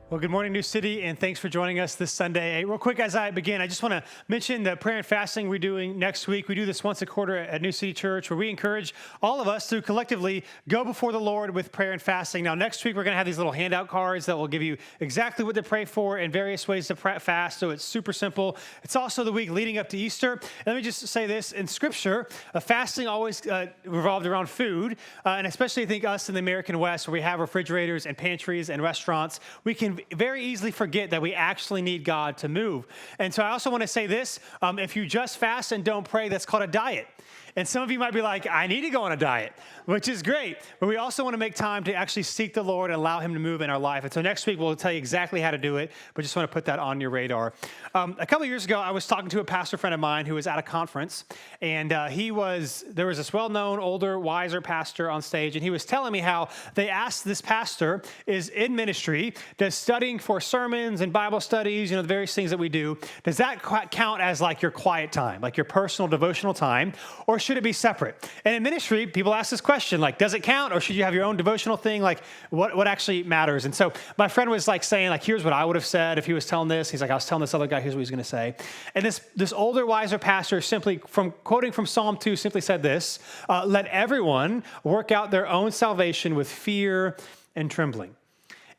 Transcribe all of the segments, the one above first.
Well, good morning, New City, and thanks for joining us this Sunday. Hey, real quick, as I begin, I just want to mention the prayer and fasting we're doing next week. We do this once a quarter at New City Church, where we encourage all of us to collectively go before the Lord with prayer and fasting. Now, next week, we're going to have these little handout cards that will give you exactly what to pray for and various ways to fast, so it's super simple. It's also the week leading up to Easter. And let me just say this. In Scripture, fasting always revolved around food, and especially, I think, us in the American West, where we have refrigerators and pantries and restaurants, we can very easily forget that we actually need God to move. And so I also want to say this, if you just fast and don't pray, that's called a diet. And some of you might be like, I need to go on a diet, which is great. But we also want to make time to actually seek the Lord and allow him to move in our life. And so next week, we'll tell you exactly how to do it, but just want to put that on your radar. A couple of years ago, I was talking to a pastor friend of mine who was at a conference, and there was this well-known, older, wiser pastor on stage, and he was telling me how they asked this pastor is in ministry, does studying for sermons and Bible studies, the various things that we do, does that count as like your quiet time, like your personal devotional time, or should it be separate? And in ministry, people ask this question, like, does it count, or should you have your own devotional thing? Like, what actually matters? And so my friend was like saying, like, here's what I would have said if he was telling this. He's like, I was telling this other guy, here's what he's going to say. And this older, wiser pastor simply, quoting from Psalm 2, simply said this, let everyone work out their own salvation with fear and trembling.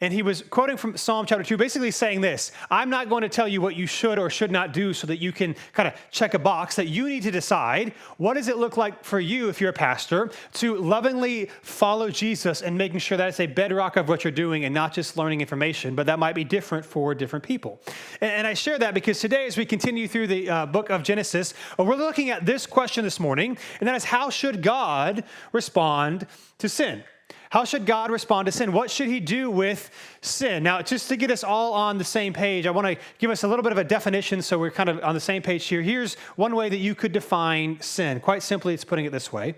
And he was quoting from Psalm chapter 2, basically saying this, I'm not going to tell you what you should or should not do so that you can kind of check a box, that you need to decide what does it look like for you, if you're a pastor, to lovingly follow Jesus and making sure that it's a bedrock of what you're doing and not just learning information, but that might be different for different people. And I share that because today, as we continue through the book of Genesis, we're looking at this question this morning, and that is, how should God respond to sin? How should God respond to sin? What should he do with sin? Now, just to get us all on the same page, I want to give us a little bit of a definition so we're kind of on the same page here. Here's one way that you could define sin. Quite simply, it's putting it this way.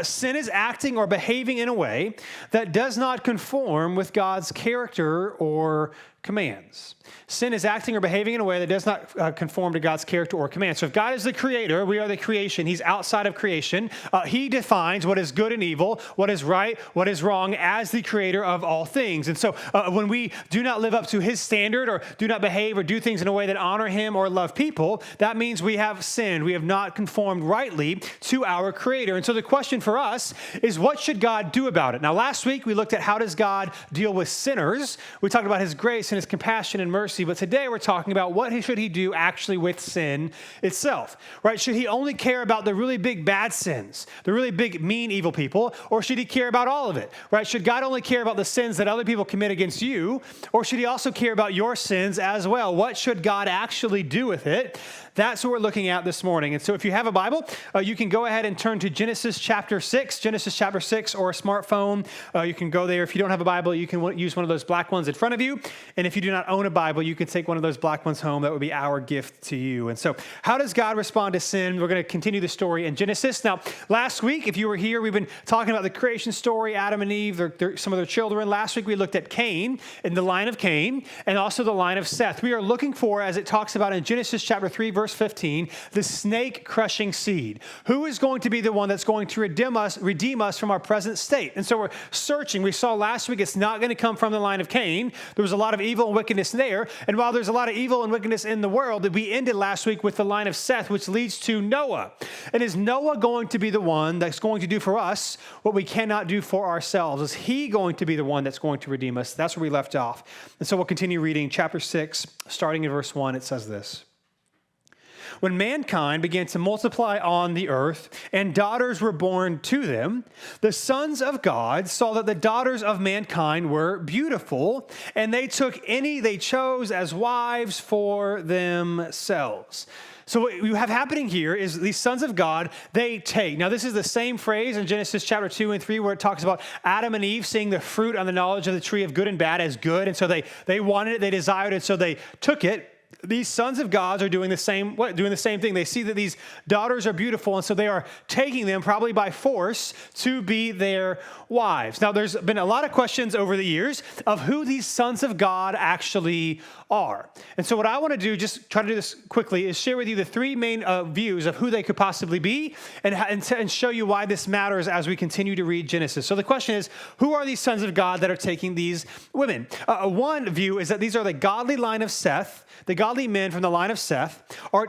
Sin is acting or behaving in a way that does not conform with God's character or commands. Sin is acting or behaving in a way that does not conform to God's character or commands. So if God is the creator, we are the creation. He's outside of creation. He defines what is good and evil, what is right, what is wrong as the creator of all things. And so when we do not live up to his standard or do not behave or do things in a way that honor him or love people, that means we have sinned. We have not conformed rightly to our creator. And so the question for us is, what should God do about it? Now, last week we looked at how does God deal with sinners. We talked about his grace and his compassion and mercy, but today we're talking about what should he do actually with sin itself, right? Should he only care about the really big bad sins, the really big mean evil people, or should he care about all of it, right? Should God only care about the sins that other people commit against you, or should he also care about your sins as well? What should God actually do with it? That's what we're looking at this morning. And so if you have a Bible, you can go ahead and turn to Genesis chapter 6, or a smartphone. You can go there. If you don't have a Bible, you can use one of those black ones in front of you. And if you do not own a Bible, you can take one of those black ones home. That would be our gift to you. And so how does God respond to sin? We're going to continue the story in Genesis. Now, last week, if you were here, we've been talking about the creation story, Adam and Eve, some of their children. Last week, we looked at Cain and the line of Cain and also the line of Seth. We are looking for, as it talks about in Genesis chapter 3, verse 15, the snake-crushing seed. Who is going to be the one that's going to redeem us from our present state? And so we're searching. We saw last week it's not going to come from the line of Cain. There was a lot of evil and wickedness there. And while there's a lot of evil and wickedness in the world, we ended last week with the line of Seth, which leads to Noah. And is Noah going to be the one that's going to do for us what we cannot do for ourselves? Is he going to be the one that's going to redeem us? That's where we left off. And so we'll continue reading chapter 6, starting in verse 1. It says this. When mankind began to multiply on the earth and daughters were born to them, the sons of God saw that the daughters of mankind were beautiful, and they took any they chose as wives for themselves. So what you have happening here is these sons of God, they take. Now, this is the same phrase in Genesis chapter 2 and 3 where it talks about Adam and Eve seeing the fruit on the knowledge of the tree of good and bad as good. And so they wanted it, they desired it, so they took it. these sons of God are doing the same thing. They see that these daughters are beautiful, and so they are taking them probably by force to be their wives. Now, there's been a lot of questions over the years of who these sons of God actually are. And so what I want to do, just try to do this quickly, is share with you the three main views of who they could possibly be and show you why this matters as we continue to read Genesis. So the question is, who are these sons of God that are taking these women? One view is that these are the godly line of Seth. The godly men from the line of Seth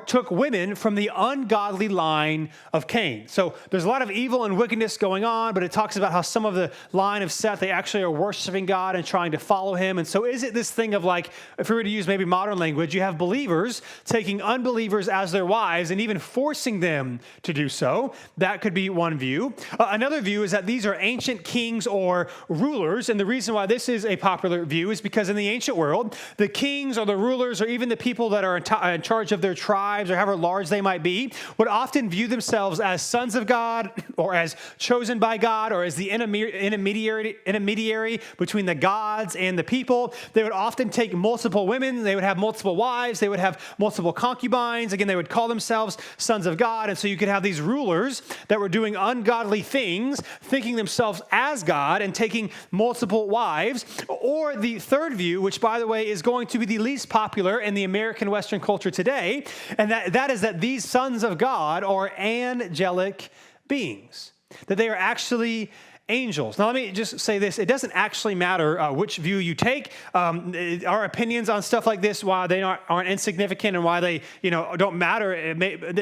took women from the ungodly line of Cain. So there's a lot of evil and wickedness going on, but it talks about how some of the line of Seth, they actually are worshiping God and trying to follow him. And so is it this thing of like, if we were to use maybe modern language, you have believers taking unbelievers as their wives and even forcing them to do so. That could be one view. Another view is that these are ancient kings or rulers. And the reason why this is a popular view is because in the ancient world, the kings or the rulers or even the people that are in charge of their tribes or however large they might be would often view themselves as sons of God or as chosen by God or as the intermediary between the gods and the people. They would often take multiple women. They would have multiple wives. They would have multiple concubines. Again, they would call themselves sons of God. And so you could have these rulers that were doing ungodly things, thinking themselves as God and taking multiple wives. Or the third view, which by the way is going to be the least popular in the American Western culture today, and that is that these sons of God are angelic beings, that they are actually angels. Now, let me just say this. It doesn't actually matter which view you take. Our opinions on stuff like this, why they aren't insignificant and why they don't matter,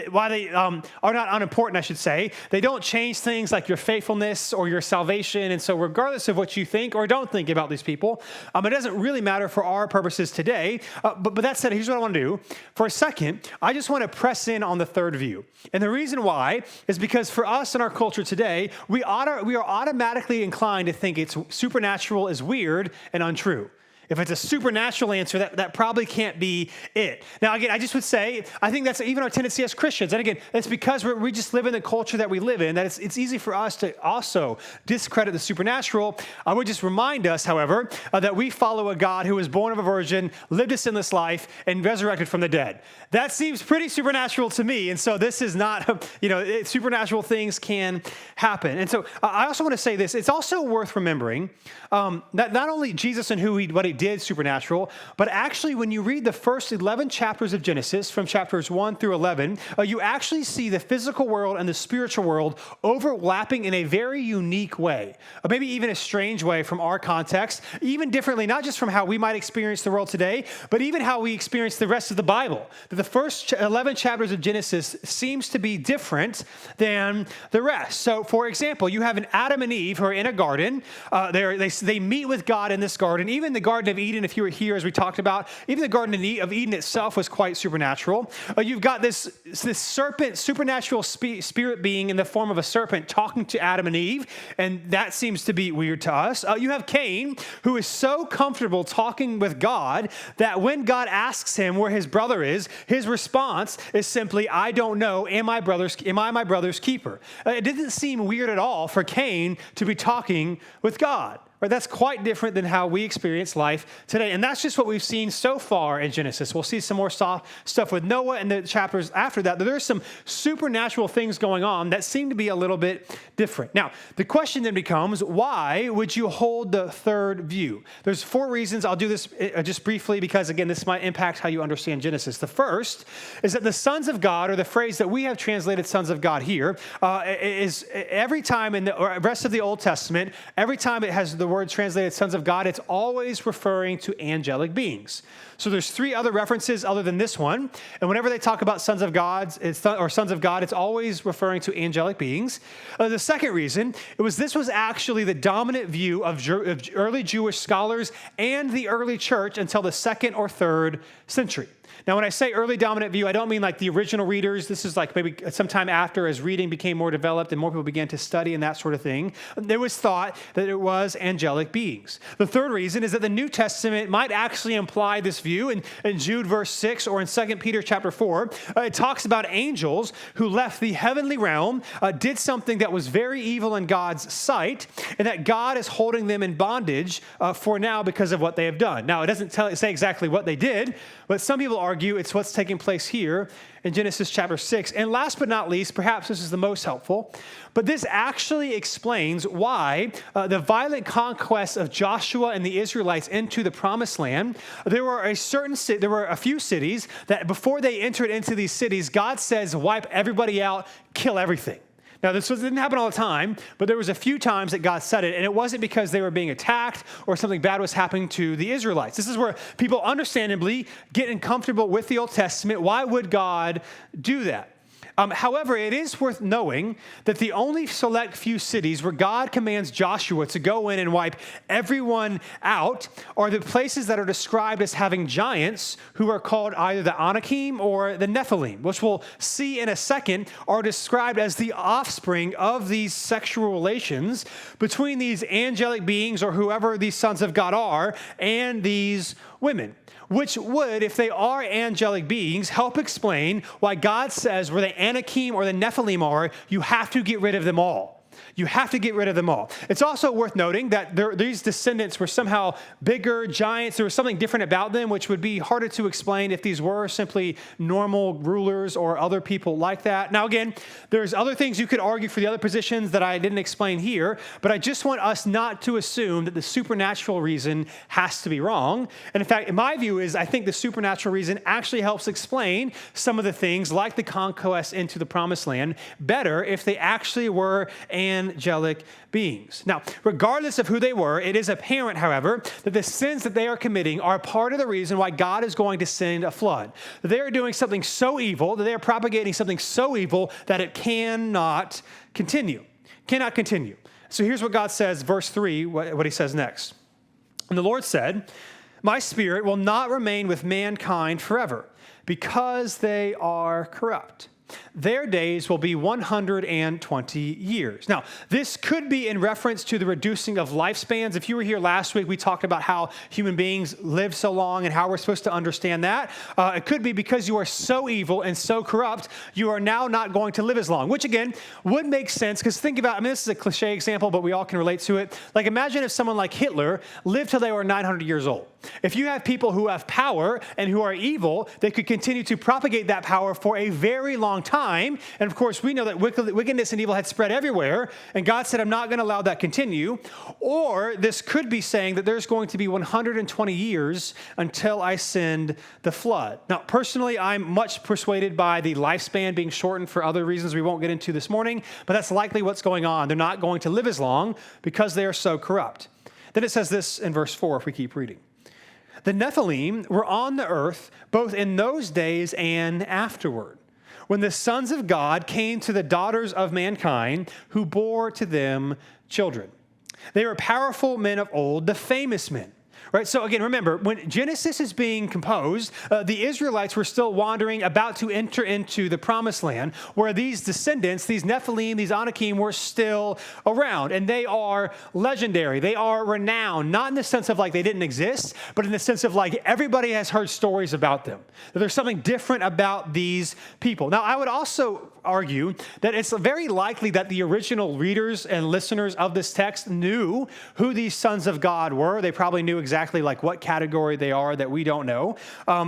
why they are not unimportant, I should say. They don't change things like your faithfulness or your salvation. And so regardless of what you think or don't think about these people, it doesn't really matter for our purposes today. But that said, here's what I want to do. For a second, I just want to press in on the third view. And the reason why is because for us in our culture today, we are automatically inclined to think it's supernatural is weird and untrue. If it's a supernatural answer, that probably can't be it. Now, again, I just would say, I think that's even our tendency as Christians. And again, it's because we just live in the culture that we live in, that it's easy for us to also discredit the supernatural. I would just remind us, however, that we follow a God who was born of a virgin, lived a sinless life, and resurrected from the dead. That seems pretty supernatural to me. And so this is not, supernatural things can happen. And so I also want to say this. It's also worth remembering that not only Jesus and what he did supernatural, but actually when you read the first 11 chapters of Genesis, from chapters 1 through 11, you actually see the physical world and the spiritual world overlapping in a very unique way, or maybe even a strange way from our context, even differently, not just from how we might experience the world today, but even how we experience the rest of the Bible. The first 11 chapters of Genesis seems to be different than the rest. So, for example, you have an Adam and Eve who are in a garden. They meet with God in this garden. Even the Garden of Eden, if you were here as we talked about, even the Garden of Eden itself was quite supernatural. You've got this serpent, supernatural spirit being in the form of a serpent talking to Adam and Eve, and that seems to be weird to us. You have Cain, who is so comfortable talking with God that when God asks him where his brother is, his response is simply, "I don't know. Am I my brother's keeper?" It didn't seem weird at all for Cain to be talking with God. Right, that's quite different than how we experience life today. And that's just what we've seen so far in Genesis. We'll see some more stuff with Noah and the chapters after that. There's some supernatural things going on that seem to be a little bit different. Now, the question then becomes, why would you hold the third view? There's 4 reasons. I'll do this just briefly because, again, this might impact how you understand Genesis. The first is that the sons of God, or the phrase that we have translated sons of God here, is every time in the rest of the Old Testament, every time it has the word translated sons of God, it's always referring to angelic beings. So there's 3 other references other than this one. And whenever they talk about sons of God, it's always referring to angelic beings. The second reason, this was actually the dominant view of early Jewish scholars and the early church until the 2nd or 3rd century. Now, when I say early dominant view, I don't mean like the original readers. This is like maybe sometime after, as reading became more developed and more people began to study and that sort of thing. There was thought that it was angelic beings. The third reason is that the New Testament might actually imply this view. In Jude verse 6 or in 2 Peter chapter 4, it talks about angels who left the heavenly realm, did something that was very evil in God's sight, and that God is holding them in bondage for now because of what they have done. Now, it doesn't say exactly what they did, but some people argue it's what's taking place here in Genesis chapter 6. And last but not least, perhaps this is the most helpful, but this actually explains why the violent conquest of Joshua and the Israelites into the promised land, there were a few cities that before they entered into these cities, God says, wipe everybody out, kill everything. Now, this didn't happen all the time, but there was a few times that God said it, and it wasn't because they were being attacked or something bad was happening to the Israelites. This is where people understandably get uncomfortable with the Old Testament. Why would God do that? However, it is worth knowing that the only select few cities where God commands Joshua to go in and wipe everyone out are the places that are described as having giants who are called either the Anakim or the Nephilim, which we'll see in a second are described as the offspring of these sexual relations between these angelic beings or whoever these sons of God are and these women, which would, if they are angelic beings, help explain why God says where the Anakim or the Nephilim are, you have to get rid of them all. You have to get rid of them all. It's also worth noting that these descendants were somehow bigger, giants. There was something different about them, which would be harder to explain if these were simply normal rulers or other people like that. Now, again, there's other things you could argue for the other positions that I didn't explain here, but I just want us not to assume that the supernatural reason has to be wrong. And in fact, my view is I think the supernatural reason actually helps explain some of the things like the conquest into the promised land better if they actually were angelic beings. Now, regardless of who they were, it is apparent, however, that the sins that they are committing are part of the reason why God is going to send a flood. They are doing something so evil, that they are propagating something so evil that it cannot continue. Cannot continue. So here's what God says, verse 3, what he says next. And the Lord said, my spirit will not remain with mankind forever, because they are corrupt. Their days will be 120 years. Now, this could be in reference to the reducing of lifespans. If you were here last week, we talked about how human beings live so long and how we're supposed to understand that. It could be because you are so evil and so corrupt, you are now not going to live as long, which again, would make sense because think about, this is a cliche example, but we all can relate to it. Like imagine if someone like Hitler lived till they were 900 years old. If you have people who have power and who are evil, they could continue to propagate that power for a very long time. And of course, we know that wickedness and evil had spread everywhere. And God said, I'm not going to allow that continue. Or this could be saying that there's going to be 120 years until I send the flood. Now, personally, I'm much persuaded by the lifespan being shortened for other reasons we won't get into this morning. But that's likely what's going on. They're not going to live as long because they are so corrupt. Then it says this in verse 4, if we keep reading. The Nephilim were on the earth both in those days and afterward, when the sons of God came to the daughters of mankind who bore to them children. They were powerful men of old, the famous men. Right? So again, remember, when Genesis is being composed, the Israelites were still wandering, about to enter into the promised land, where these descendants, these Nephilim, these Anakim, were still around. And they are legendary. They are renowned, not in the sense of like they didn't exist, but in the sense of like everybody has heard stories about them. That there's something different about these people. Now, I would also argue that it's very likely that the original readers and listeners of this text knew who these sons of God were. They probably knew exactly like what category they are that we don't know.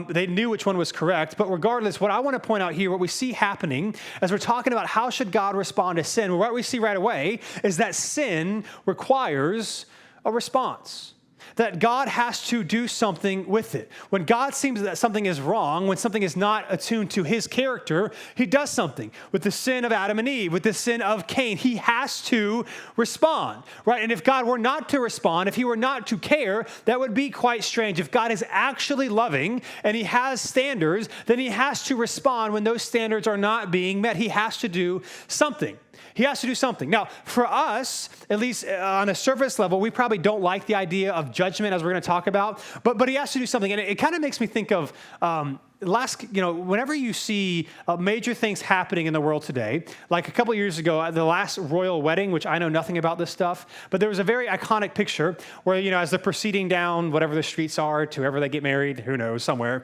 They knew which one was correct. But regardless, what I want to point out here, what we see happening as we're talking about how should God respond to sin, what we see right away is that sin requires a response. That God has to do something with it. When God sees that something is wrong, when something is not attuned to his character, he does something. With the sin of Adam and Eve, with the sin of Cain, he has to respond, right? And if God were not to respond, if he were not to care, that would be quite strange. If God is actually loving and he has standards, then he has to respond when those standards are not being met. He has to do something. He has to do something. Now, for us, at least on a surface level, we probably don't like the idea of judgment, as we're going to talk about, but he has to do something. And it kind of makes me think of whenever you see major things happening in the world today, like a couple years ago, the last royal wedding, which I know nothing about this stuff, but there was a very iconic picture where, as they're proceeding down whatever the streets are to wherever they get married, who knows, somewhere,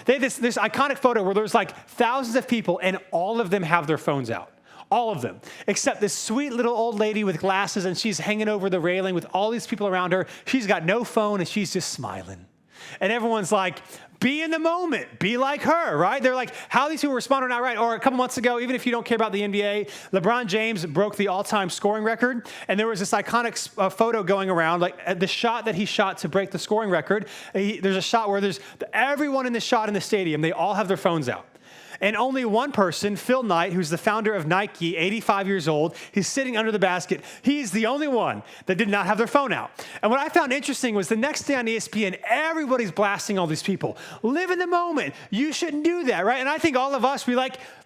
they had this iconic photo where there's like thousands of people and all of them have their phones out. All of them, except this sweet little old lady with glasses, and she's hanging over the railing with all these people around her. She's got no phone, and she's just smiling. And everyone's like, be in the moment. Be like her, right? They're like, how these people respond are not right. Or a couple months ago, even if you don't care about the NBA, LeBron James broke the all-time scoring record. And there was this iconic photo going around, like the shot that he shot to break the scoring record. There's a shot where there's everyone in the shot in the stadium. They all have their phones out. And only one person, Phil Knight, who's the founder of Nike, 85 years old, he's sitting under the basket. He's the only one that did not have their phone out. And what I found interesting was the next day on ESPN, everybody's blasting all these people. Live in the moment. You shouldn't do that, right? And I think all of us,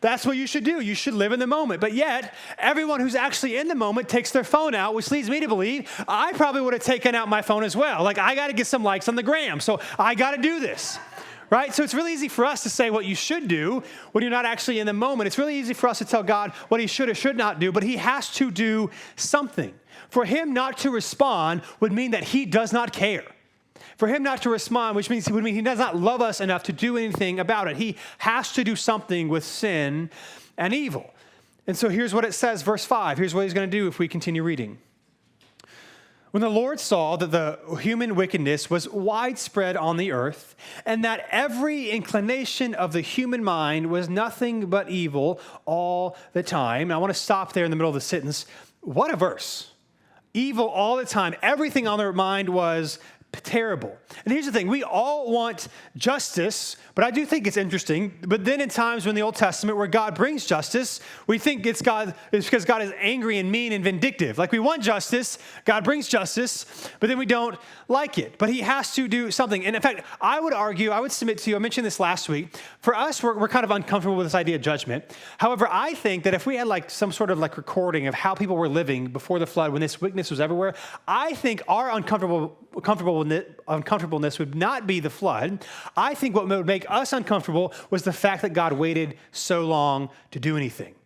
that's what you should do. You should live in the moment. But yet, everyone who's actually in the moment takes their phone out, which leads me to believe I probably would have taken out my phone as well. Like, I got to get some likes on the gram, so I got to do this. Right? So it's really easy for us to say what you should do when you're not actually in the moment. It's really easy for us to tell God what he should or should not do, but he has to do something. For him not to respond would mean that he does not care. For him not to respond, which would mean he does not love us enough to do anything about it. He has to do something with sin and evil. And so here's what it says, verse 5. Here's what he's going to do if we continue reading. When the Lord saw that the human wickedness was widespread on the earth, and that every inclination of the human mind was nothing but evil all the time. Now, I want to stop there in the middle of the sentence. What a verse. Evil all the time. Everything on their mind was terrible. And here's the thing. We all want justice, but I do think it's interesting. But then in times when the Old Testament where God brings justice, we think it's because God is angry and mean and vindictive. Like we want justice, God brings justice, but then we don't like it. But he has to do something. And in fact, I would submit to you, I mentioned this last week, for us, we're kind of uncomfortable with this idea of judgment. However, I think that if we had like some sort of like recording of how people were living before the flood when this wickedness was everywhere, I think our uncomfortableness would not be the flood. I think what would make us uncomfortable was the fact that God waited so long to do anything.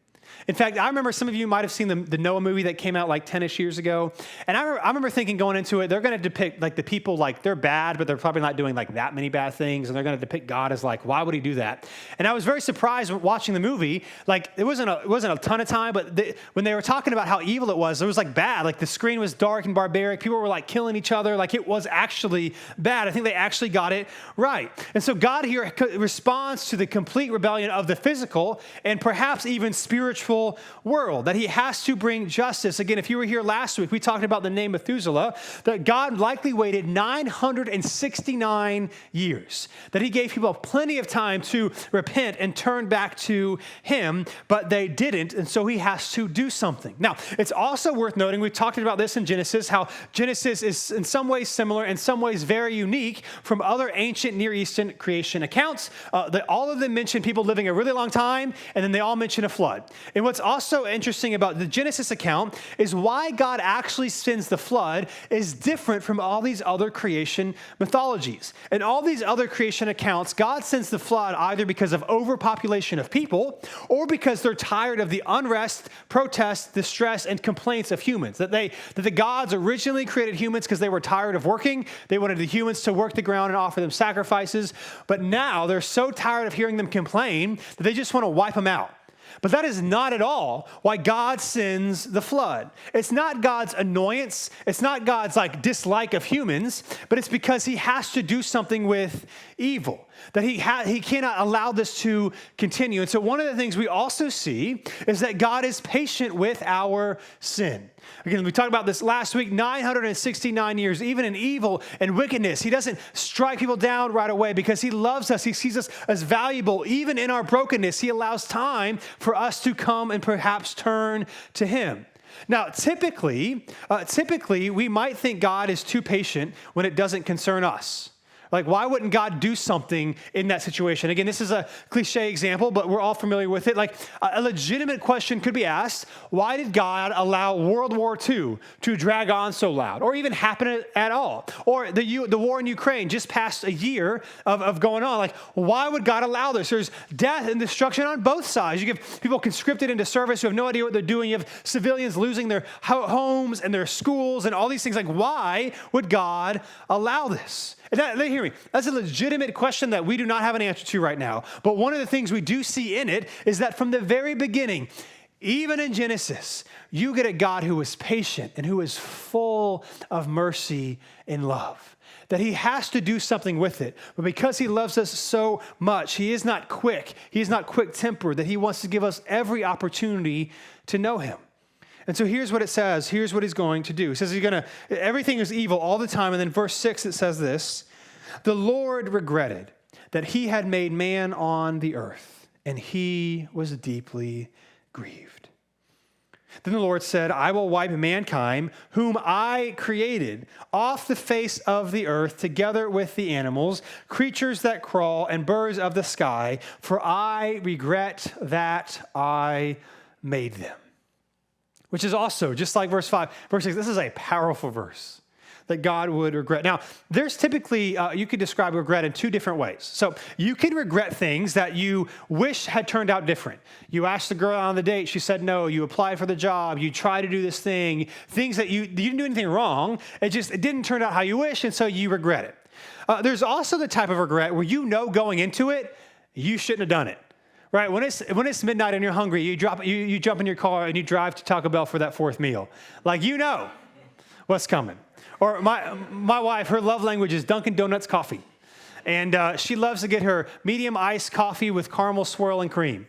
In fact, I remember some of you might have seen the Noah movie that came out like 10-ish years ago. And I remember thinking going into it, they're going to depict like the people like they're bad, but they're probably not doing like that many bad things. And they're going to depict God as like, why would he do that? And I was very surprised watching the movie. Like it wasn't a ton of time, but when they were talking about how evil it was like bad. Like the screen was dark and barbaric. People were like killing each other. Like it was actually bad. I think they actually got it right. And so God here responds to the complete rebellion of the physical and perhaps even spiritual world, that he has to bring justice. Again, if you were here last week, we talked about the name Methuselah, that God likely waited 969 years, that he gave people plenty of time to repent and turn back to him, but they didn't, and so he has to do something. Now, it's also worth noting, we've talked about this in Genesis, how Genesis is in some ways similar, in some ways very unique from other ancient Near Eastern creation accounts. All of them mention people living a really long time, and then they all mention a flood. And what's also interesting about the Genesis account is why God actually sends the flood is different from all these other creation mythologies. In all these other creation accounts, God sends the flood either because of overpopulation of people or because they're tired of the unrest, protests, distress, and complaints of humans. That the gods originally created humans because they were tired of working. They wanted the humans to work the ground and offer them sacrifices. But now they're so tired of hearing them complain that they just want to wipe them out. But that is not at all why God sends the flood. It's not God's annoyance. It's not God's like dislike of humans, but it's because he has to do something with evil, that he cannot allow this to continue. And so one of the things we also see is that God is patient with our sin. Again, we talked about this last week, 969 years, even in evil and wickedness. He doesn't strike people down right away because he loves us. He sees us as valuable. Even in our brokenness, he allows time for us to come and perhaps turn to him. Now, typically, we might think God is too patient when it doesn't concern us. Like, why wouldn't God do something in that situation? Again, this is a cliche example, but we're all familiar with it. Like, a legitimate question could be asked, why did God allow World War II to drag on so loud, or even happen at all? Or the war in Ukraine, just past a year of going on. Like, why would God allow this? There's death and destruction on both sides. You give people conscripted into service who have no idea what they're doing. You have civilians losing their homes and their schools and all these things. Like, why would God allow this? And hear me, that's a legitimate question that we do not have an answer to right now. But one of the things we do see in it is that from the very beginning, even in Genesis, you get a God who is patient and who is full of mercy and love. That he has to do something with it. But because he loves us so much, he is not quick. He is not quick-tempered, that he wants to give us every opportunity to know him. And so here's what it says. Here's what he's going to do. He says everything is evil all the time. And then verse 6, it says this, the Lord regretted that he had made man on the earth, and he was deeply grieved. Then the Lord said, I will wipe mankind, whom I created, off the face of the earth, together with the animals, creatures that crawl, and birds of the sky, for I regret that I made them. Which is also, just like verse 5, verse 6, this is a powerful verse that God would regret. Now, there's typically, you could describe regret in two different ways. So you can regret things that you wish had turned out different. You asked the girl on the date, she said no. You applied for the job, you tried to do this thing, things that you didn't do anything wrong. It didn't turn out how you wish, and so you regret it. There's also the type of regret where you know going into it, you shouldn't have done it. Right, when it's midnight and you're hungry, you jump in your car and you drive to Taco Bell for that fourth meal. Like, you know what's coming. Or my wife, her love language is Dunkin' Donuts coffee. And she loves to get her medium iced coffee with caramel swirl and cream.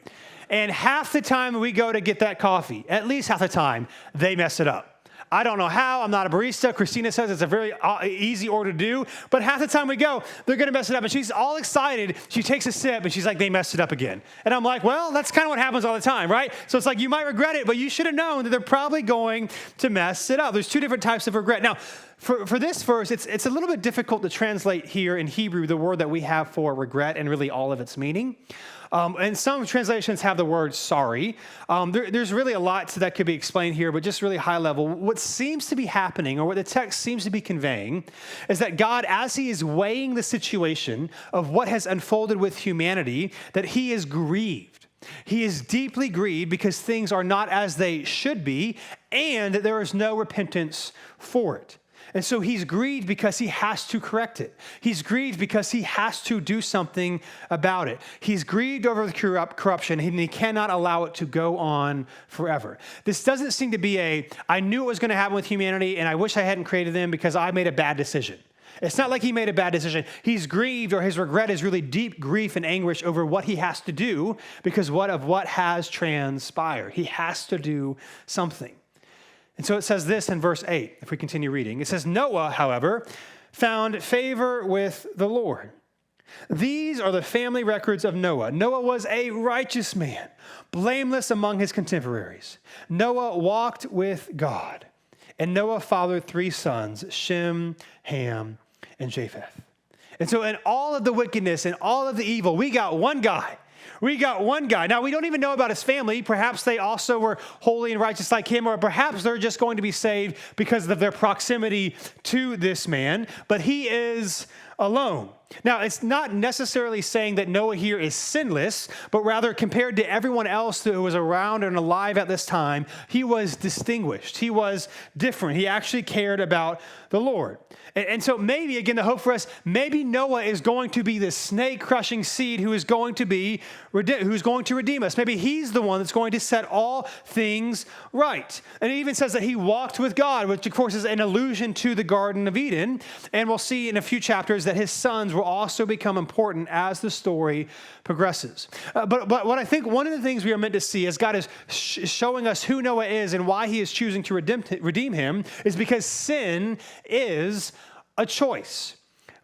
And half the time we go to get that coffee, at least half the time, they mess it up. I don't know how. I'm not a barista. Christina says it's a very easy order to do. But half the time we go, they're going to mess it up. And she's all excited. She takes a sip, and she's like, they messed it up again. And I'm like, well, that's kind of what happens all the time, right? So it's like, you might regret it, but you should have known that they're probably going to mess it up. There's two different types of regret. Now, for this verse, it's a little bit difficult to translate here in Hebrew the word that we have for regret and really all of its meaning. And some translations have the word sorry. There's really a lot that could be explained here, but just really high level. What seems to be happening, or what the text seems to be conveying, is that God, as he is weighing the situation of what has unfolded with humanity, that he is grieved. He is deeply grieved because things are not as they should be, and there is no repentance for it. And so he's grieved because he has to correct it. He's grieved because he has to do something about it. He's grieved over the corruption, and he cannot allow it to go on forever. This doesn't seem to be I knew it was going to happen with humanity, and I wish I hadn't created them because I made a bad decision. It's not like he made a bad decision. He's grieved, or his regret is really deep grief and anguish over what he has to do because of what has transpired. He has to do something. And so it says this in verse 8, if we continue reading. It says, Noah, however, found favor with the Lord. These are the family records of Noah. Noah was a righteous man, blameless among his contemporaries. Noah walked with God. And Noah fathered 3 sons, Shem, Ham, and Japheth. And so in all of the wickedness and all of the evil, we got one guy. Now, we don't even know about his family. Perhaps they also were holy and righteous like him, or perhaps they're just going to be saved because of their proximity to this man. But he is alone. Now, it's not necessarily saying that Noah here is sinless, but rather compared to everyone else who was around and alive at this time, he was distinguished. He was different. He actually cared about the Lord. And so maybe, again, the hope for us, maybe Noah is going to be this snake-crushing seed who is going to redeem us. Maybe he's the one that's going to set all things right. And it even says that he walked with God, which, of course, is an allusion to the Garden of Eden. And we'll see in a few chapters that his sons will also become important as the story progresses. But what I think one of the things we are meant to see as God is showing us who Noah is and why he is choosing to redeem him is because sin is a choice.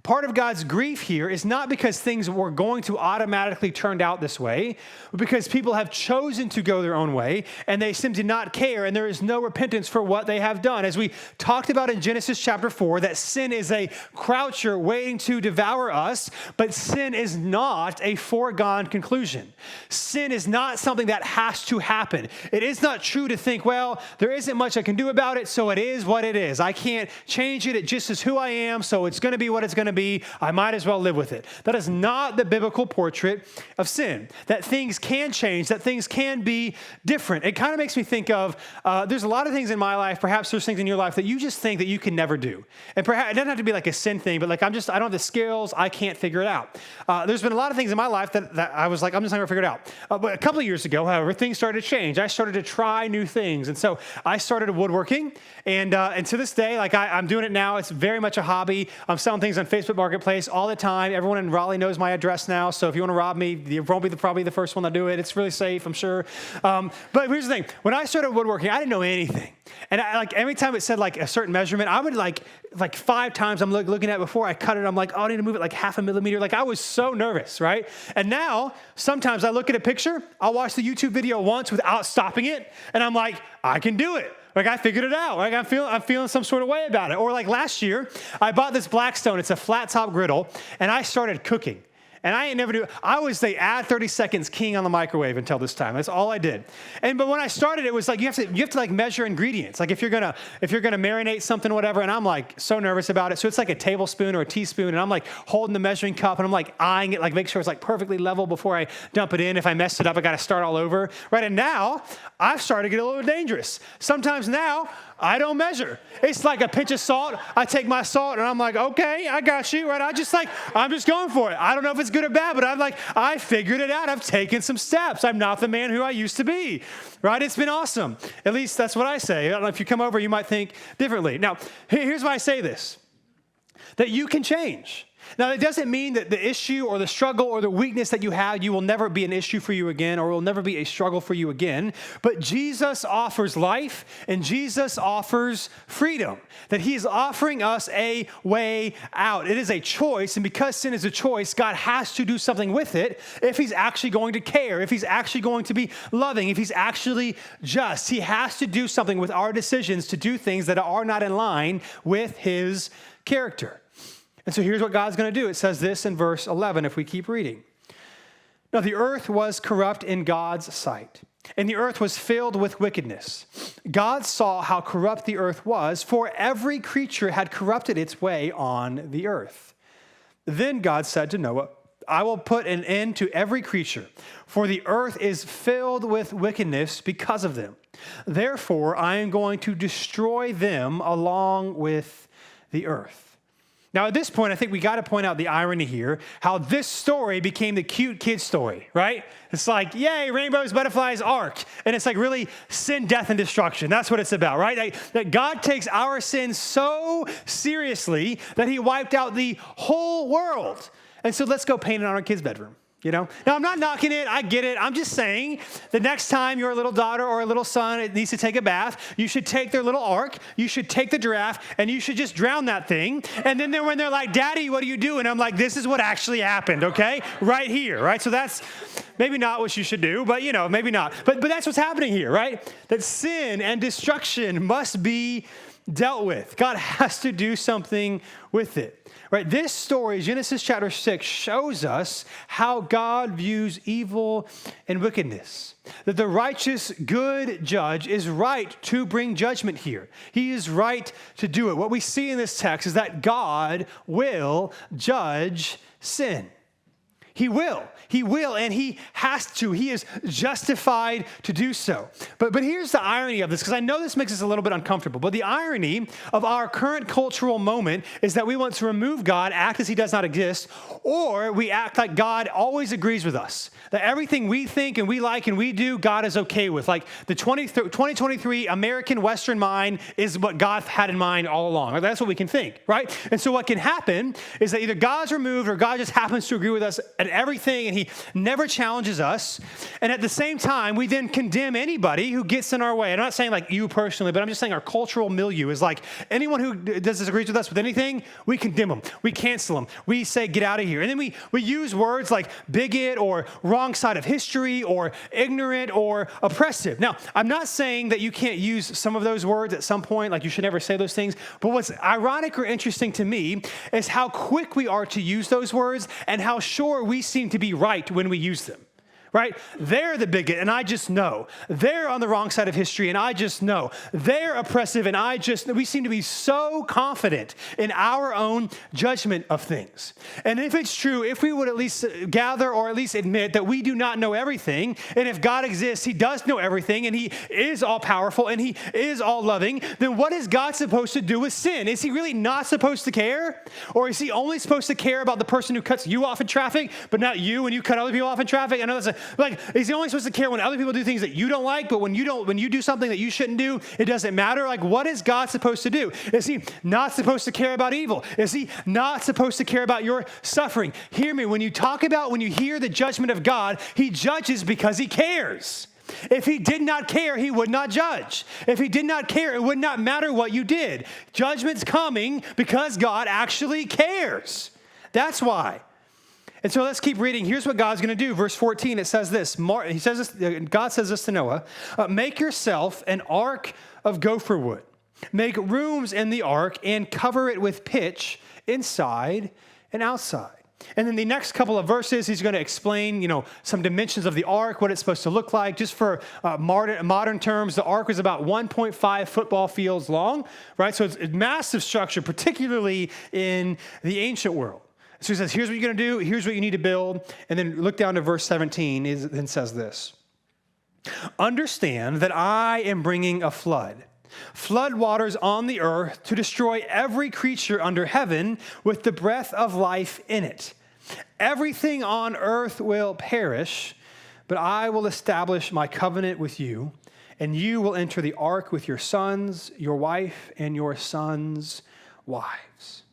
Part of God's grief here is not because things were going to automatically turn out this way, but because people have chosen to go their own way and they seem to not care, and there is no repentance for what they have done. As we talked about in Genesis chapter 4, that sin is a croucher waiting to devour us, but sin is not a foregone conclusion. Sin is not something that has to happen. It is not true to think, well, there isn't much I can do about it, so it is what it is. I can't change it. It just is who I am, so it's going to be what it's going to be. I might as well live with it. That is not the biblical portrait of sin. That things can change, that things can be different. It kind of makes me think of, there's a lot of things in my life, perhaps there's things in your life that you just think that you can never do. And perhaps it doesn't have to be like a sin thing, but like I don't have the skills, I can't figure it out. There's been a lot of things in my life that I was like, I'm just not going to figure it out. But a couple of years ago, however, things started to change. I started to try new things. And so I started woodworking. And to this day, like I'm doing it now. It's very much a hobby. I'm selling things on Facebook Marketplace all the time. Everyone in Raleigh knows my address now. So if you want to rob me, you won't be probably the first one to do it. It's really safe, I'm sure. But here's the thing. When I started woodworking, I didn't know anything. And every time it said like a certain measurement, I would like 5 times I'm looking at it before I cut it. I'm like, oh, I need to move it like 0.5 millimeter. Like I was so nervous, right? And now sometimes I look at a picture, I'll watch the YouTube video once without stopping it. And I'm like, I can do it. Like I figured it out. Like I'm feeling some sort of way about it. Or like last year, I bought this Blackstone. It's a flat top griddle, and I started cooking. And I was the add 30 seconds king on the microwave until this time. That's all I did. But when I started, it was like you have to like measure ingredients. Like if you're gonna marinate something or whatever, and I'm like so nervous about it. So it's like a tablespoon or a teaspoon, and I'm like holding the measuring cup, and I'm like eyeing it, like make sure it's like perfectly level before I dump it in. If I messed it up, I got to start all over, right? And now I've started to get a little dangerous. Sometimes now I don't measure. It's like a pinch of salt. I take my salt and I'm like, okay, I got you, right? I'm just going for it. I don't know if it's good or bad, but I figured it out. I've taken some steps. I'm not the man who I used to be, right? It's been awesome. At least that's what I say. I don't know if you come over, you might think differently. Now, here's why I say this, that you can change. Now, it doesn't mean that the issue or the struggle or the weakness that you have, you will never be an issue for you again, or will never be a struggle for you again. But Jesus offers life, and Jesus offers freedom, that he is offering us a way out. It is a choice, and because sin is a choice, God has to do something with it if he's actually going to care, if he's actually going to be loving, if he's actually just. He has to do something with our decisions to do things that are not in line with his character. And so here's what God's going to do. It says this in verse 11, if we keep reading. Now, the earth was corrupt in God's sight, and the earth was filled with wickedness. God saw how corrupt the earth was, for every creature had corrupted its way on the earth. Then God said to Noah, I will put an end to every creature, for the earth is filled with wickedness because of them. Therefore, I am going to destroy them along with the earth. Now, at this point, I think we got to point out the irony here, how this story became the cute kid story, right? It's like, yay, rainbows, butterflies, ark. And it's like really sin, death, and destruction. That's what it's about, right? That God takes our sin so seriously that he wiped out the whole world. And so let's go paint it on our kid's bedroom. You know? Now, I'm not knocking it. I get it. I'm just saying the next time your little daughter or a little son needs to take a bath, you should take their little ark, you should take the giraffe, and you should just drown that thing. And then when they're like, Daddy, what do you do? And I'm like, this is what actually happened, okay? Right here, right? So that's maybe not what you should do, but, maybe not. But that's what's happening here, right? That sin and destruction must be dealt with. God has to do something with it. Right, this story, Genesis chapter 6, shows us how God views evil and wickedness. That the righteous, good judge is right to bring judgment here. He is right to do it. What we see in this text is that God will judge sin. He will, and he has to. He is justified to do so. But here's the irony of this, because I know this makes us a little bit uncomfortable, but the irony of our current cultural moment is that we want to remove God, act as he does not exist, or we act like God always agrees with us. That everything we think and we like and we do, God is okay with. Like the 2023 American Western mind is what God had in mind all along. That's what we can think, right? And so what can happen is that either God's removed or God just happens to agree with us at everything, and he never challenges us. And at the same time, we then condemn anybody who gets in our way. I'm not saying like you personally, but I'm just saying our cultural milieu is like anyone who disagrees with us with anything, we condemn them. We cancel them. We say, get out of here. And then we use words like bigot or wrong side of history or ignorant or oppressive. Now, I'm not saying that you can't use some of those words at some point, like you should never say those things. But what's ironic or interesting to me is how quick we are to use those words and how sure we seem to be right when we use them. Right? They're the bigot, and I just know. They're on the wrong side of history, and I just know. They're oppressive, and we seem to be so confident in our own judgment of things. And if it's true, if we would at least gather or at least admit that we do not know everything, and if God exists, he does know everything, and he is all powerful, and he is all loving, then what is God supposed to do with sin? Is he really not supposed to care? Or is he only supposed to care about the person who cuts you off in traffic, but not you when you cut other people off in traffic? I know that's is he only supposed to care when other people do things that you don't like, but when you do something that you shouldn't do, it doesn't matter? Like, what is God supposed to do? Is he not supposed to care about evil? Is he not supposed to care about your suffering? Hear me, when you hear the judgment of God, he judges because he cares. If he did not care, he would not judge. If he did not care, it would not matter what you did. Judgment's coming because God actually cares. That's why. And so let's keep reading. Here's what God's going to do. Verse 14, it says this. God says this to Noah. Make yourself an ark of gopher wood. Make rooms in the ark and cover it with pitch inside and outside. And then the next couple of verses, he's going to explain, some dimensions of the ark, what it's supposed to look like. Just for modern terms, the ark was about 1.5 football fields long, right? So it's a massive structure, particularly in the ancient world. So he says, here's what you're going to do. Here's what you need to build. And then look down to verse 17. It says this. Understand that I am bringing a flood waters on the earth to destroy every creature under heaven with the breath of life in it. Everything on earth will perish, but I will establish my covenant with you, and you will enter the ark with your sons, your wife, and your sons' wives.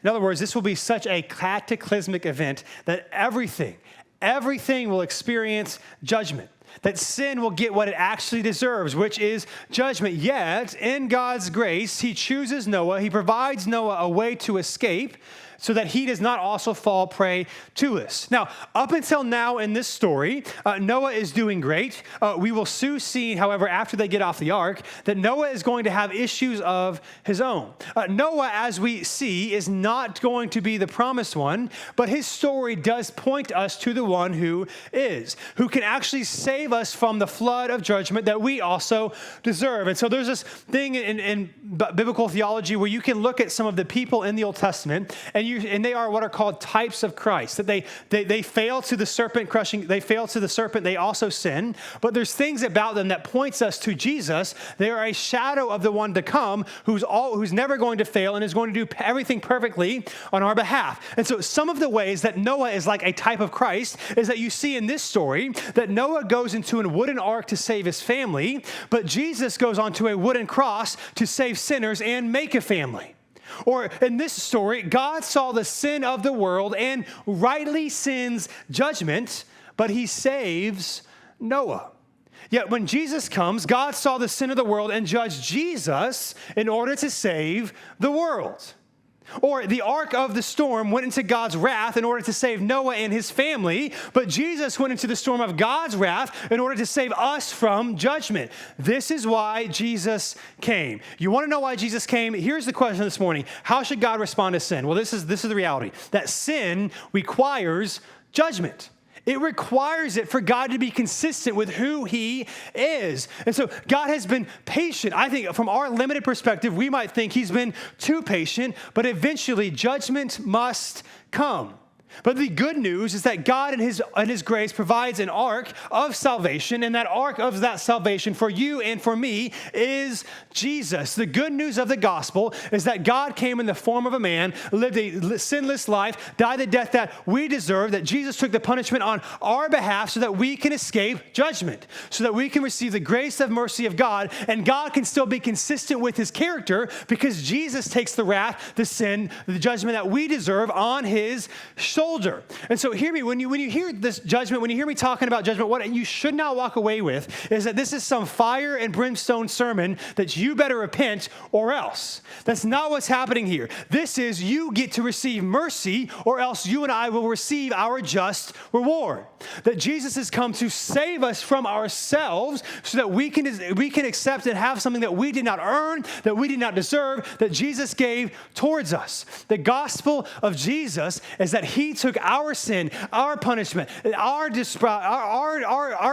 In other words, this will be such a cataclysmic event that everything will experience judgment, that sin will get what it actually deserves, which is judgment. Yet, in God's grace, he chooses Noah. He provides Noah a way to escape so that he does not also fall prey to this. Now, up until now in this story, Noah is doing great. We will soon see, however, after they get off the ark, that Noah is going to have issues of his own. Noah, as we see, is not going to be the promised one, but his story does point us to the one who is, who can actually save us from the flood of judgment that we also deserve. And so there's this thing in biblical theology where you can look at some of the people in the Old Testament, and they are what are called types of Christ, that they fail to the serpent crushing, they fail to the serpent, they also sin, but there's things about them that points us to Jesus. They are a shadow of the one to come who's never going to fail and is going to do everything perfectly on our behalf. And so some of the ways that Noah is like a type of Christ is that you see in this story that Noah goes into a wooden ark to save his family, but Jesus goes onto a wooden cross to save sinners and make a family. Or in this story, God saw the sin of the world and rightly sends judgment, but he saves Noah. Yet when Jesus comes, God saw the sin of the world and judged Jesus in order to save the world. Or the ark of the storm went into God's wrath in order to save Noah and his family, but Jesus went into the storm of God's wrath in order to save us from judgment. This is why Jesus came. You want to know why Jesus came? Here's the question this morning. How should God respond to sin? Well, this is the reality, that sin requires judgment. It requires it for God to be consistent with who he is. And so God has been patient. I think from our limited perspective, we might think he's been too patient, but eventually judgment must come. But the good news is that God in his grace provides an ark of salvation, and that ark of that salvation for you and for me is Jesus. The good news of the gospel is that God came in the form of a man, lived a sinless life, died the death that we deserve, that Jesus took the punishment on our behalf so that we can escape judgment, so that we can receive the grace of mercy of God, and God can still be consistent with his character because Jesus takes the wrath, the sin, the judgment that we deserve on his shoulders. soldier. And so hear me, when you hear this judgment, when you hear me talking about judgment, what you should not walk away with is that this is some fire and brimstone sermon that you better repent or else. That's not what's happening here. This is you get to receive mercy or else you and I will receive our just reward. That Jesus has come to save us from ourselves so that we can accept and have something that we did not earn, that we did not deserve, that Jesus gave towards us. The gospel of Jesus is that he took our sin, our punishment, our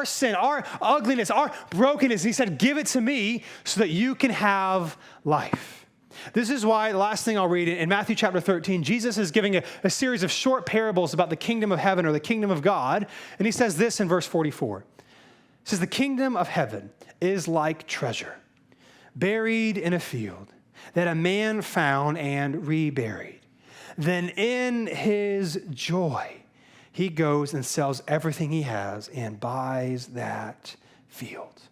sin, our ugliness, our brokenness. He said, give it to me so that you can have life. This is why the last thing I'll read in Matthew chapter 13, Jesus is giving a series of short parables about the kingdom of heaven or the kingdom of God. And he says this in verse 44. He says, the kingdom of heaven is like treasure buried in a field that a man found and reburied. Then in his joy, he goes and sells everything he has and buys that field.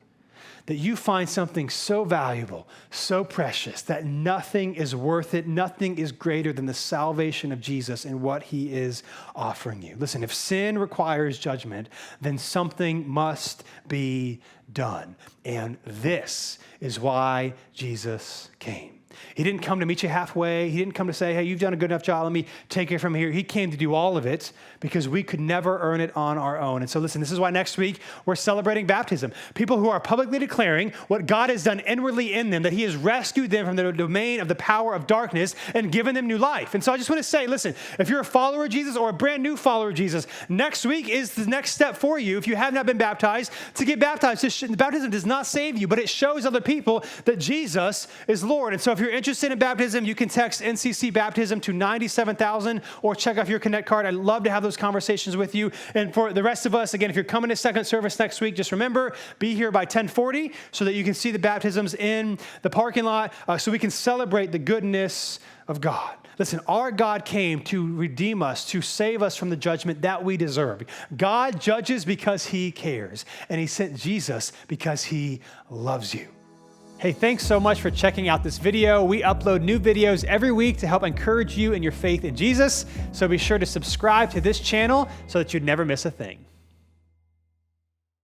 That you find something so valuable, so precious, that nothing is worth it, nothing is greater than the salvation of Jesus and what he is offering you. Listen, if sin requires judgment, then something must be done. And this is why Jesus came. He didn't come to meet you halfway. He didn't come to say, hey, you've done a good enough job. Let me take it from here. He came to do all of it because we could never earn it on our own. And so listen, this is why next week we're celebrating baptism. People who are publicly declaring what God has done inwardly in them, that he has rescued them from the domain of the power of darkness and given them new life. And so I just want to say, listen, if you're a follower of Jesus or a brand new follower of Jesus, next week is the next step for you, if you have not been baptized, to get baptized. Baptism does not save you, but it shows other people that Jesus is Lord. And so if you're interested in baptism, you can text NCC Baptism to 97,000 or check off your Connect card. I'd love to have those conversations with you. And for the rest of us, again, if you're coming to second service next week, just remember, be here by 10:40 so that you can see the baptisms in the parking lot so we can celebrate the goodness of God. Listen, our God came to redeem us, to save us from the judgment that we deserve. God judges because he cares, and he sent Jesus because he loves you. Hey, thanks so much for checking out this video. We upload new videos every week to help encourage you in your faith in Jesus. So be sure to subscribe to this channel so that you'd never miss a thing.